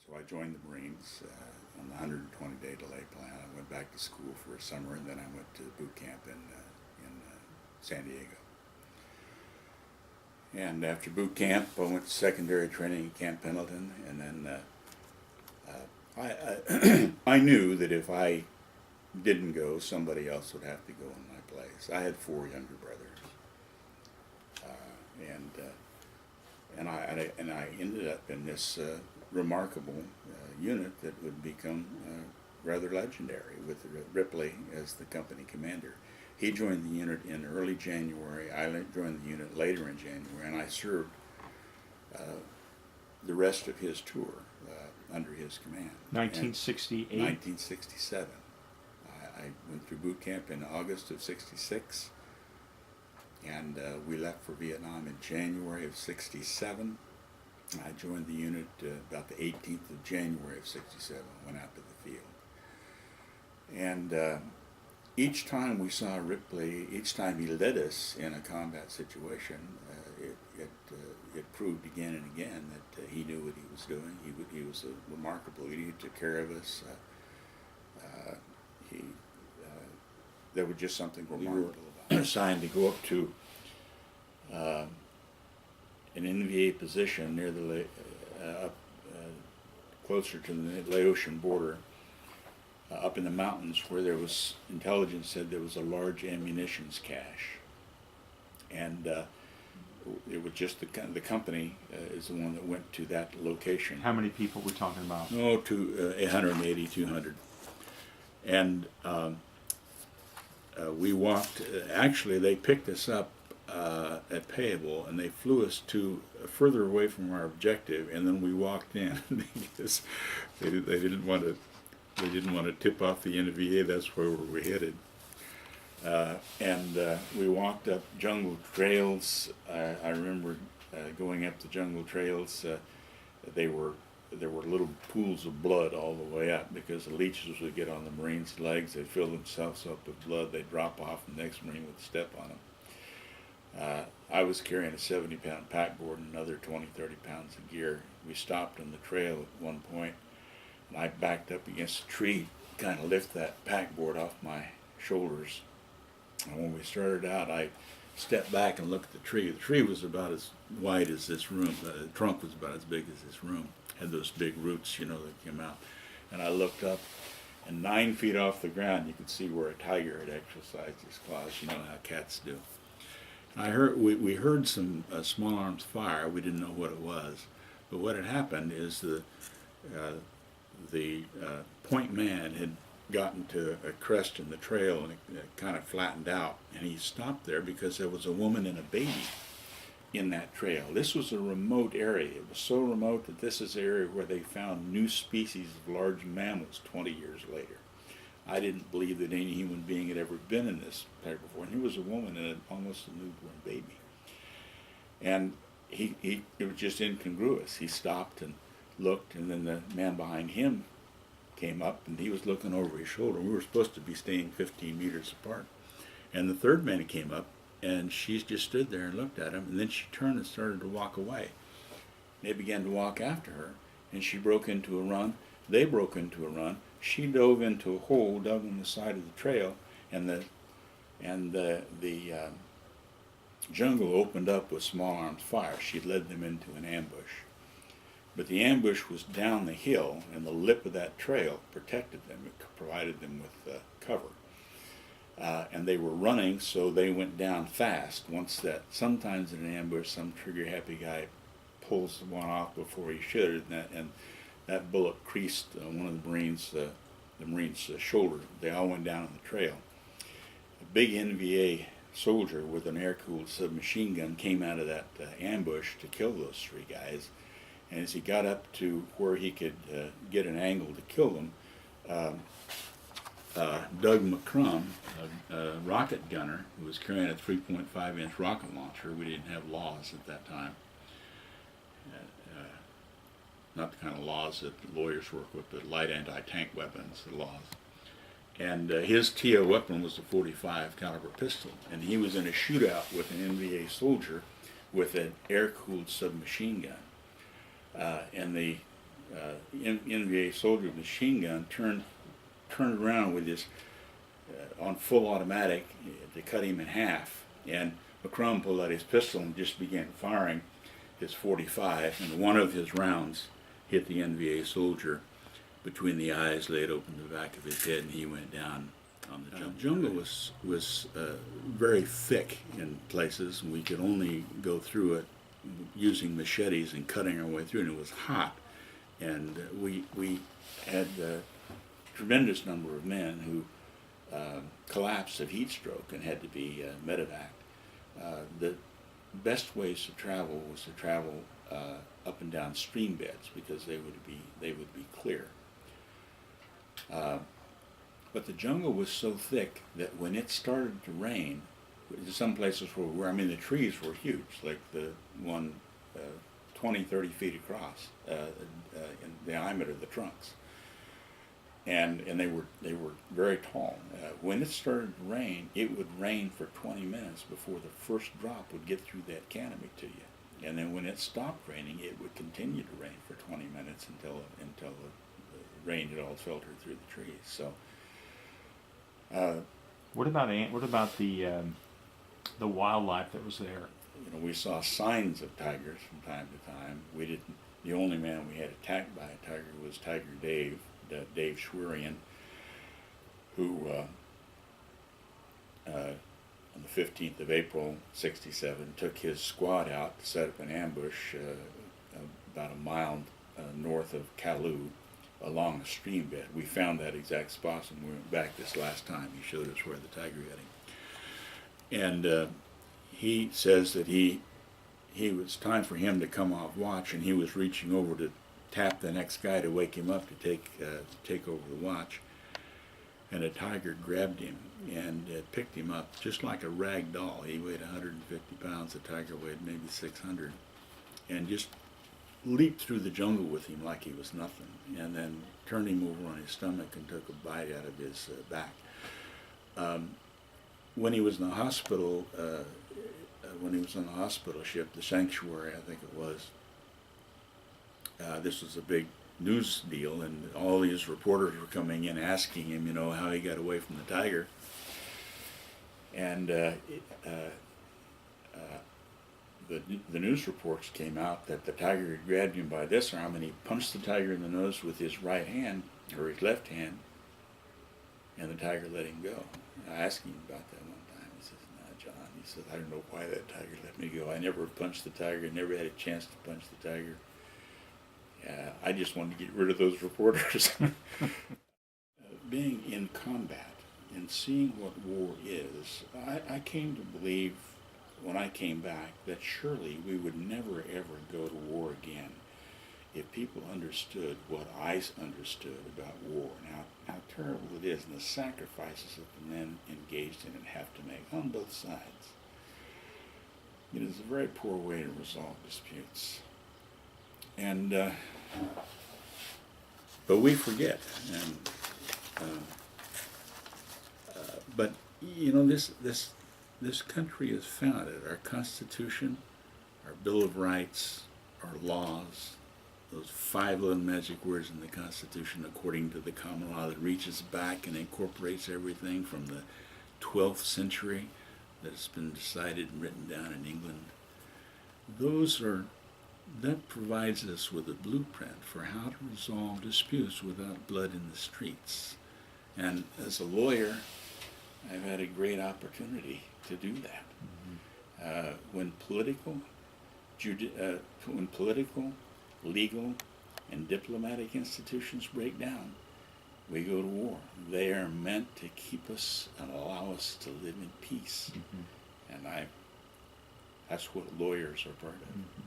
So I joined the Marines on the 120-day delay plan. I went back to school for a summer, and then I went to boot camp in San Diego. And after boot camp, I went to secondary training at Camp Pendleton, and then I knew that if I didn't go, somebody else would have to go in my place. I had 4 younger brothers, and I ended up in this remarkable unit that would become rather legendary, with Ripley as the company commander. He joined the unit in early January. I joined the unit later in January, and I served the rest of his tour under his command. 1968? 1967. I went through boot camp in August of 66, and we left for Vietnam in January of 67. I joined the unit about the 18th of January of 67, went out to the field. And each time we saw Ripley, each time he led us in a combat situation, it proved again and again that he knew what he was doing. He was a remarkable leader. He took care of us. There was just something remarkable about it. Assigned to go up to an NVA position near the closer to the Laotian border, up in the mountains, where there was intelligence said there was a large ammunitions cache, and it was just the company is the one that went to that location. How many people we're talking about? Oh, to 180, 200, and we walked. Actually, they picked us up at Payable, and they flew us to further away from our objective, and then we walked in because they didn't want to tip off the NVA. That's where we were headed. And we walked up jungle trails. I remember going up the jungle trails. There were little pools of blood all the way up, because the leeches would get on the Marines' legs. They'd fill themselves up with blood. They'd drop off, and the next Marine would step on them. I was carrying a 70-pound packboard and another 20, 30 pounds of gear. We stopped on the trail at one point, and I backed up against a tree, kind of lift that packboard off my shoulders. And when we started out, I stepped back and looked at the tree. The tree was about as wide as this room. The trunk was about as big as this room. Had those big roots, that came out. And I looked up, and 9 feet off the ground, you could see where a tiger had exercised his claws. You know how cats do. We heard some small arms fire. We didn't know what it was, but what had happened is the point man had gotten to a crest in the trail, and it kind of flattened out, and he stopped there because there was a woman and a baby in that trail. This was a remote area. It was so remote that this is the area where they found new species of large mammals 20 years later. I didn't believe that any human being had ever been in this place before. And here was a woman and almost a newborn baby. And it was just incongruous. He stopped and looked, and then the man behind him came up, and he was looking over his shoulder. We were supposed to be staying 15 meters apart. And the third man came up, and she just stood there and looked at him, and then she turned and started to walk away. They began to walk after her, and she broke into a run. They broke into a run. She dove into a hole dug on the side of the trail, and the jungle opened up with small arms fire. She led them into an ambush. But the ambush was down the hill, and the lip of that trail protected them. It provided them with cover. And they were running, so they went down fast. Sometimes in an ambush, some trigger-happy guy pulls one off before he should, and that bullet creased one of the Marine's shoulder. They all went down on the trail. A big NVA soldier with an air-cooled submachine gun came out of that ambush to kill those 3 guys. And as he got up to where he could get an angle to kill them, Doug McCrum, a rocket gunner who was carrying a 3.5-inch rocket launcher — we didn't have laws at that time, not the kind of laws that lawyers work with, but light anti-tank weapons, the laws. And his TO weapon was a .45 caliber pistol, and he was in a shootout with an NVA soldier with an air-cooled submachine gun. And the NVA soldier with a machine gun turned around with his on full automatic to cut him in half. And McCrum pulled out his pistol and just began firing his .45, and one of his rounds hit the NVA soldier between the eyes, laid open the back of his head, and he went down on the jungle. The jungle was very thick in places, and we could only go through it using machetes and cutting our way through, and it was hot. And we had a tremendous number of men who collapsed of heat stroke and had to be medevaced. The best ways to travel was to travel up and down stream beds because they would be clear. But the jungle was so thick that when it started to rain, some places where I mean the trees were huge, like the one 20, 30 feet across in diameter, the trunks. And they were very tall. When it started to rain, it would rain for 20 minutes before the first drop would get through that canopy to you. And then when it stopped raining, it would continue to rain for 20 minutes until the rain had all filtered through the trees. So, what about the wildlife that was there? You know, we saw signs of tigers from time to time. We didn't. The only man we had attacked by a tiger was Tiger Dave. Dave Schwerian, who on the 15th of April, '67, took his squad out to set up an ambush about a mile north of Kalu along a stream bed. We found that exact spot when we went back this last time. He showed us where the tiger had him. And he says that it was time for him to come off watch, and he was reaching over to tap the next guy to wake him up to take over the watch, and a tiger grabbed him and picked him up just like a rag doll. He weighed 150 pounds. The tiger weighed maybe 600, and just leaped through the jungle with him like he was nothing, and then turned him over on his stomach and took a bite out of his back. When he was in the hospital, ship, the Sanctuary, I think it was. This was a big news deal, and all these reporters were coming in asking him, how he got away from the tiger. And the news reports came out that the tiger had grabbed him by this arm, and he punched the tiger in the nose with his right hand, or his left hand, and the tiger let him go. I asked him about that one time. He says, "No, John," he says, "I don't know why that tiger let me go. I never punched the tiger, never had a chance to punch the tiger. I just wanted to get rid of those reporters." Being in combat and seeing what war is, I came to believe when I came back that surely we would never ever go to war again if people understood what I understood about war and how terrible it is and the sacrifices that the men engaged in it have to make on both sides. It is a very poor way to resolve disputes. And but we forget, and but this country is founded. Our Constitution, our Bill of Rights, our laws, those 5 little magic words in the Constitution, according to the common law that reaches back and incorporates everything from the 12th century that has been decided and written down in England. That provides us with a blueprint for how to resolve disputes without blood in the streets. And as a lawyer, I've had a great opportunity to do that. Mm-hmm. When political, legal, and diplomatic institutions break down, we go to war. They are meant to keep us and allow us to live in peace. Mm-hmm. And that's what lawyers are part of. Mm-hmm.